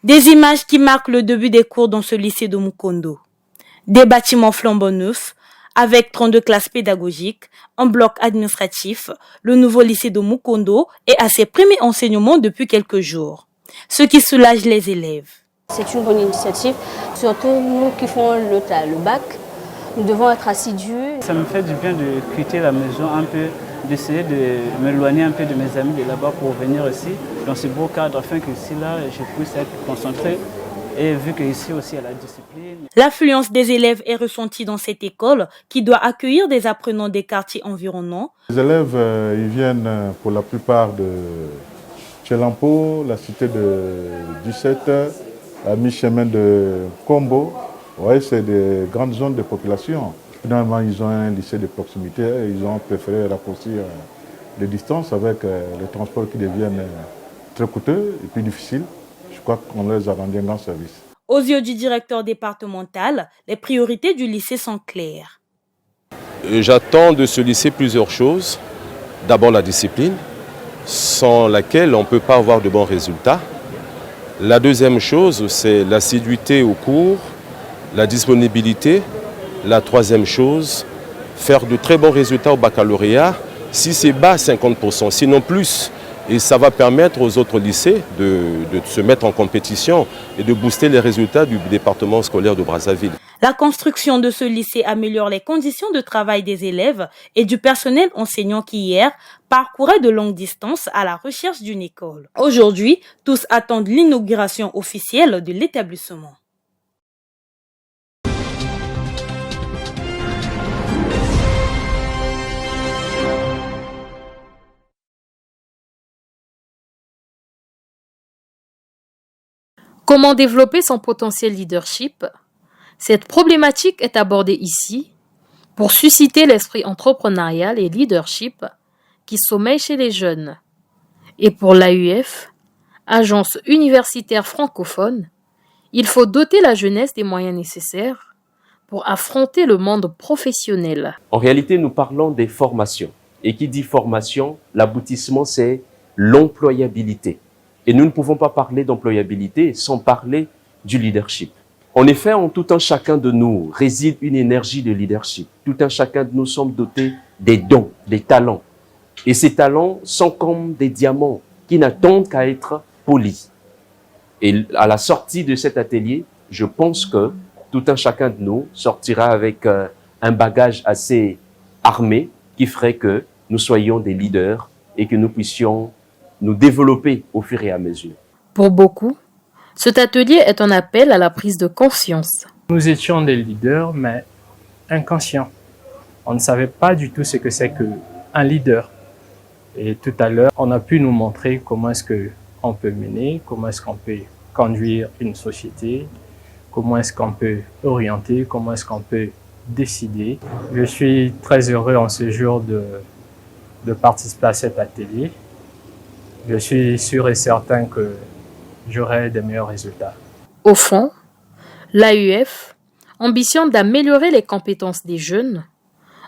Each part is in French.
Des images qui marquent le début des cours dans ce lycée de Mukondo. Des bâtiments flambant neufs, avec 32 classes pédagogiques, un bloc administratif, le nouveau lycée de Mukondo est à ses premiers enseignements depuis quelques jours, ce qui soulage les élèves. C'est une bonne initiative, surtout nous qui font le bac, nous devons être assidus. Ça me fait du bien de quitter la maison un peu, d'essayer de m'éloigner un peu de mes amis de là-bas pour venir ici, dans ce beau cadre, afin que ici, là, je puisse être concentré. Et vu qu'ici aussi, il y a la discipline. L'affluence des élèves est ressentie dans cette école qui doit accueillir des apprenants des quartiers environnants. Les élèves, ils viennent pour la plupart de Tchelampo, la cité de 17, à mi-chemin de Kombo. Ouais, c'est des grandes zones de population. Finalement, ils ont un lycée de proximité et ils ont préféré raccourcir les distances avec les transports qui deviennent très coûteux et puis difficiles. Je crois qu'on les a rendu un grand service. Aux yeux du directeur départemental, les priorités du lycée sont claires. J'attends de ce lycée plusieurs choses. D'abord la discipline, sans laquelle on ne peut pas avoir de bons résultats. La deuxième chose, c'est l'assiduité au cours, la disponibilité. La troisième chose, faire de très bons résultats au baccalauréat, si c'est bas 50%, sinon plus. Et ça va permettre aux autres lycées de se mettre en compétition et de booster les résultats du département scolaire de Brazzaville. La construction de ce lycée améliore les conditions de travail des élèves et du personnel enseignant qui hier parcourait de longues distances à la recherche d'une école. Aujourd'hui, tous attendent l'inauguration officielle de l'établissement. Comment développer son potentiel leadership? Cette problématique est abordée ici pour susciter l'esprit entrepreneurial et leadership qui sommeille chez les jeunes. Et pour l'AUF, agence universitaire francophone, il faut doter la jeunesse des moyens nécessaires pour affronter le monde professionnel. En réalité, nous parlons des formations. Et qui dit formation, l'aboutissement, c'est l'employabilité. Et nous ne pouvons pas parler d'employabilité sans parler du leadership. En effet, en tout un chacun de nous réside une énergie de leadership. Tout un chacun de nous sommes dotés des dons, des talents. Et ces talents sont comme des diamants qui n'attendent qu'à être polis. Et à la sortie de cet atelier, je pense que tout un chacun de nous sortira avec un bagage assez armé qui ferait que nous soyons des leaders et que nous puissions nous développer au fur et à mesure. Pour beaucoup, cet atelier est un appel à la prise de conscience. Nous étions des leaders, mais inconscients. On ne savait pas du tout ce que c'est qu'un leader. Et tout à l'heure, on a pu nous montrer comment est-ce qu'on peut mener, comment est-ce qu'on peut conduire une société, comment est-ce qu'on peut orienter, comment est-ce qu'on peut décider. Je suis très heureux en ce jour de participer à cet atelier. Je suis sûr et certain que j'aurai des meilleurs résultats. Au fond, l'AUF ambitionne d'améliorer les compétences des jeunes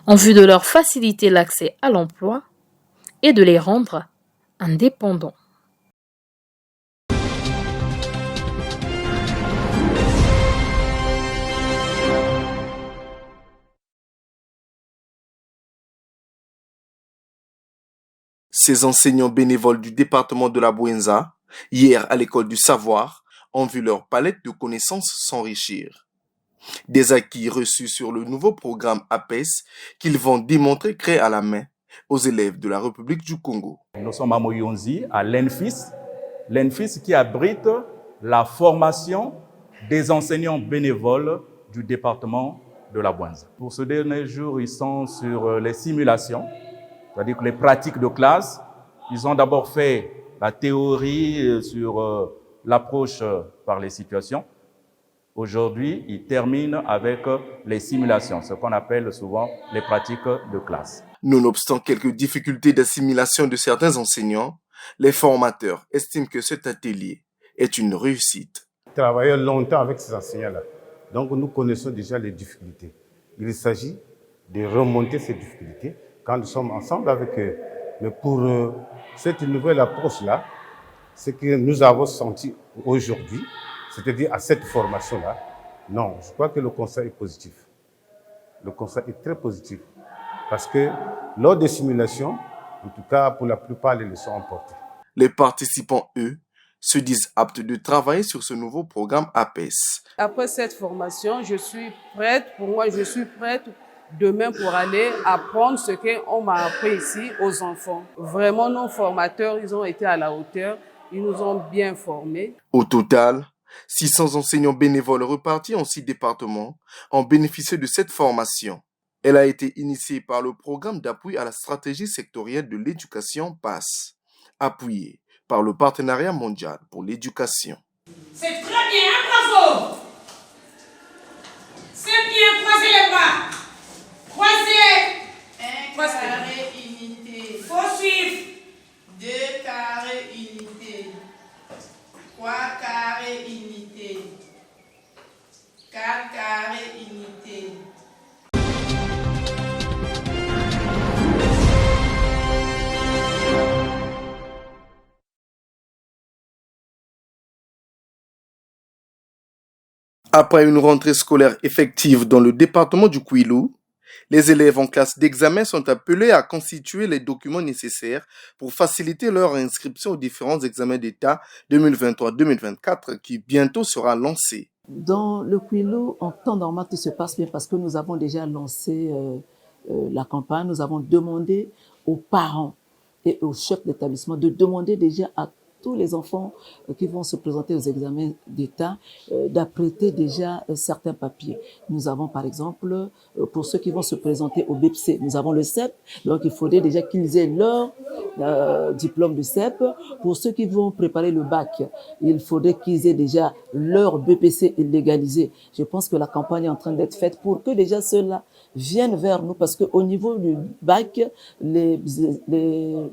en vue de leur faciliter l'accès à l'emploi et de les rendre indépendants. Ces enseignants bénévoles du département de la Bouenza, hier à l'école du savoir, ont vu leur palette de connaissances s'enrichir. Des acquis reçus sur le nouveau programme APES qu'ils vont démontrer créé à la main aux élèves de la République du Congo. Nous sommes à Moyonzi, à l'ENFIS qui abrite la formation des enseignants bénévoles du département de la Bouenza. Pour ce dernier jour, ils sont sur les simulations, c'est-à-dire que les pratiques de classe. Ils ont d'abord fait la théorie sur l'approche par les situations. Aujourd'hui, ils terminent avec les simulations, ce qu'on appelle souvent les pratiques de classe. Nonobstant quelques difficultés d'assimilation de certains enseignants, les formateurs estiment que cet atelier est une réussite. Travailler longtemps avec ces enseignants-là, donc nous connaissons déjà les difficultés. Il s'agit de remonter ces difficultés quand nous sommes ensemble avec eux. Mais pour cette nouvelle approche-là, ce que nous avons senti aujourd'hui, c'est-à-dire à cette formation-là, non, je crois que le constat est positif. Le constat est très positif parce que lors des simulations, en tout cas pour la plupart, les leçons emportées. Les participants, eux, se disent aptes de travailler sur ce nouveau programme APES. Après cette formation, je suis prête, je suis prête demain pour aller apprendre ce qu'on m'a appris ici aux enfants. Vraiment, nos formateurs, ils ont été à la hauteur, ils nous ont bien formés. Au total, 600 enseignants bénévoles repartis en 6 départements ont bénéficié de cette formation. Elle a été initiée par le programme d'appui à la stratégie sectorielle de l'éducation PASS, appuyé par le Partenariat mondial pour l'éducation. C'est très bien, bravo! C'est bien, croisez les bras. Croisez. Un carré unité. Faut suivre. 2 carrés unité. 3 carrés unité. 4 carrés unité. Après une rentrée scolaire effective dans le département du Kwilu, les élèves en classe d'examen sont appelés à constituer les documents nécessaires pour faciliter leur inscription aux différents examens d'État 2023-2024 qui bientôt sera lancé. Dans le Kwilu, en temps normal, tout se passe bien parce que nous avons déjà lancé la campagne. Nous avons demandé aux parents et aux chefs d'établissement de demander déjà à tous les enfants qui vont se présenter aux examens d'État d'apprêter déjà certains papiers. Nous avons par exemple, pour ceux qui vont se présenter au BEPC, nous avons le CEP, donc il faudrait déjà qu'ils aient leur diplôme de CEP. Pour ceux qui vont préparer le bac, il faudrait qu'ils aient déjà leur BPC légalisé. Je pense que la campagne est en train d'être faite pour que déjà ceux-là viennent vers nous parce qu'au niveau du bac, les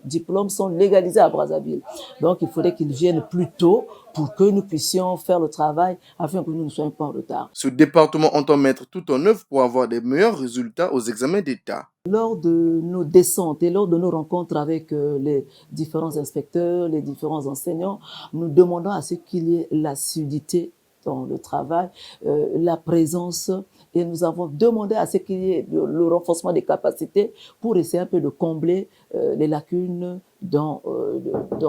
diplômes sont légalisés à Brazzaville. Donc il faudrait qu'ils viennent plus tôt pour que nous puissions faire le travail afin que nous ne soyons pas en retard. Ce département entend mettre tout en œuvre pour avoir des meilleurs résultats aux examens d'État. Lors de nos descentes et lors de nos rencontres avec les différents inspecteurs, les différents enseignants, nous demandons à ce qu'il y ait l'assiduité dans le travail, la présence, et nous avons demandé à ce qu'il y ait le renforcement des capacités pour essayer un peu de combler les lacunes dans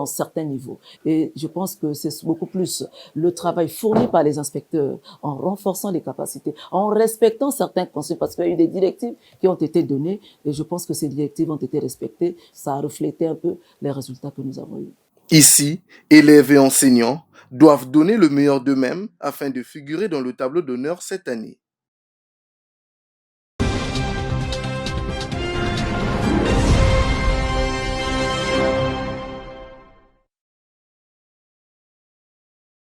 certains niveaux. Et je pense que c'est beaucoup plus le travail fourni par les inspecteurs en renforçant les capacités, en respectant certains consignes, parce qu'il y a eu des directives qui ont été données et je pense que ces directives ont été respectées. Ça a reflété un peu les résultats que nous avons eus. Ici, élèves et enseignants doivent donner le meilleur d'eux-mêmes afin de figurer dans le tableau d'honneur cette année.